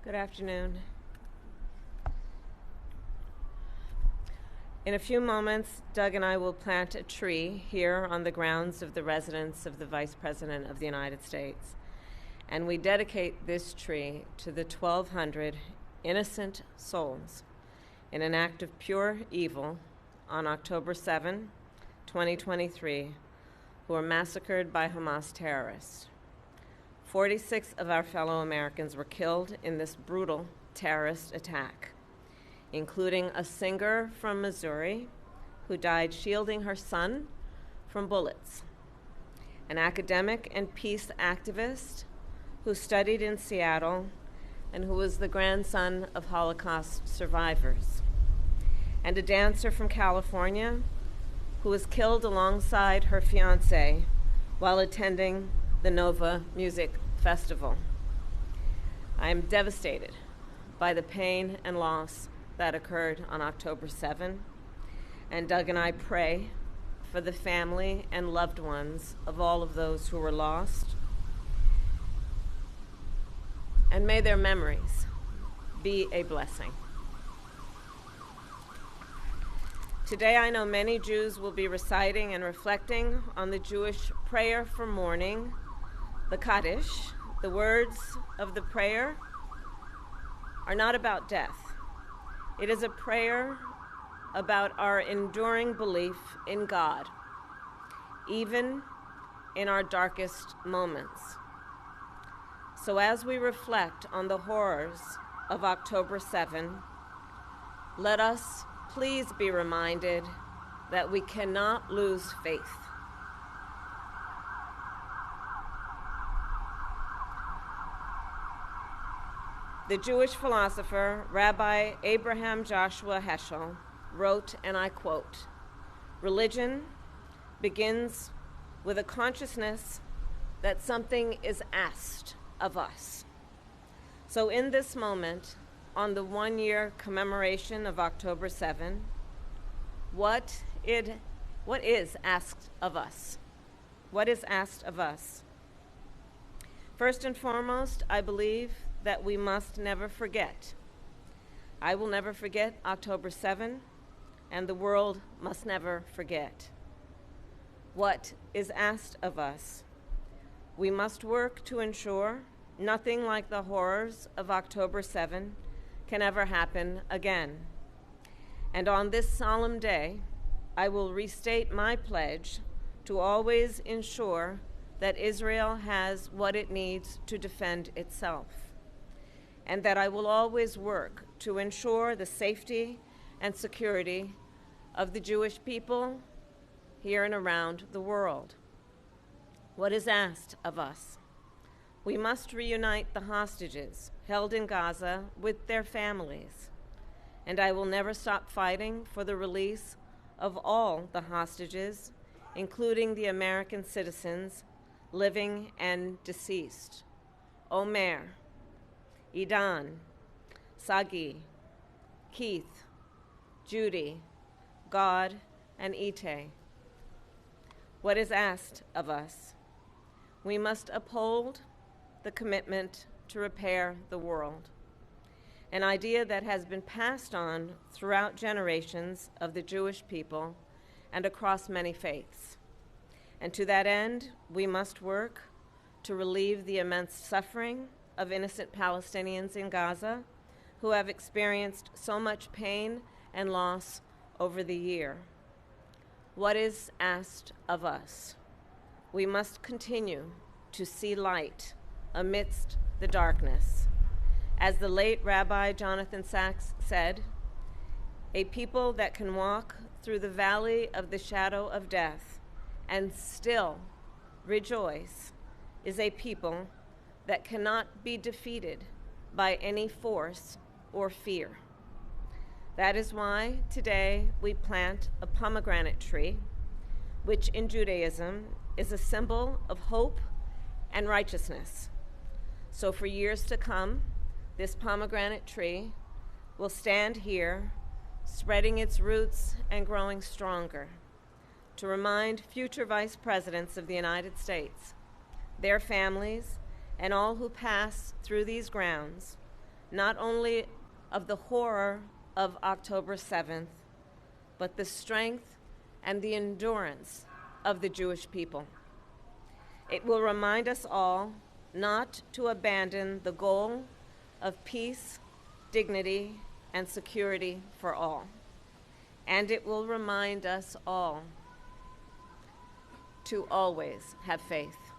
Good afternoon. In a few moments, Doug and I will plant a tree here on the grounds of the residence of the Vice President of the United States. And we dedicate this tree to the 1,200 innocent souls in an act of pure evil on October 7, 2023, who were massacred by Hamas terrorists. 46 of our fellow Americans were killed in this brutal terrorist attack, including a singer from Missouri who died shielding her son from bullets, an academic and peace activist who studied in Seattle and who was the grandson of Holocaust survivors, and a dancer from California who was killed alongside her fiancé while attending the Nova Music Festival. I am devastated by the pain and loss that occurred on October 7, and Doug and I pray for the family and loved ones of all of those who were lost, and may their memories be a blessing. Today, I know many Jews will be reciting and reflecting on the Jewish prayer for mourning, the Kaddish. The words of the prayer are not about death. It is a prayer about our enduring belief in God, even in our darkest moments. So as we reflect on the horrors of October 7, let us please be reminded that we cannot lose faith. The Jewish philosopher Rabbi Abraham Joshua Heschel wrote, and I quote, "Religion begins with a consciousness that something is asked of us." So in this moment, on the one-year commemoration of October 7, what is asked of us? What is asked of us? First and foremost, I believe that we must never forget. I will never forget October 7, and the world must never forget. What is asked of us? We must work to ensure nothing like the horrors of October 7 can ever happen again. And on this solemn day, I will restate my pledge to always ensure that Israel has what it needs to defend itself, and that I will always work to ensure the safety and security of the Jewish people here and around the world. What is asked of us? We must reunite the hostages held in Gaza with their families, and I will never stop fighting for the release of all the hostages, including the American citizens, living and deceased. Omer, Idan, Sagi, Keith, Judy, God, and Ite. What is asked of us? We must uphold the commitment to repair the world, an idea that has been passed on throughout generations of the Jewish people and across many faiths. And to that end, we must work to relieve the immense suffering of innocent Palestinians in Gaza who have experienced so much pain and loss over the year. What is asked of us? We must continue to see light amidst the darkness. As the late Rabbi Jonathan Sacks said, "A people that can walk through the valley of the shadow of death and still rejoice is a people that cannot be defeated by any force or fear." That is why today we plant a pomegranate tree, which in Judaism is a symbol of hope and righteousness. So for years to come, this pomegranate tree will stand here, spreading its roots and growing stronger, to remind future vice presidents of the United States, their families, and all who pass through these grounds not only of the horror of October 7th, but the strength and the endurance of the Jewish people. It will remind us all not to abandon the goal of peace, dignity, and security for all. And it will remind us all to always have faith.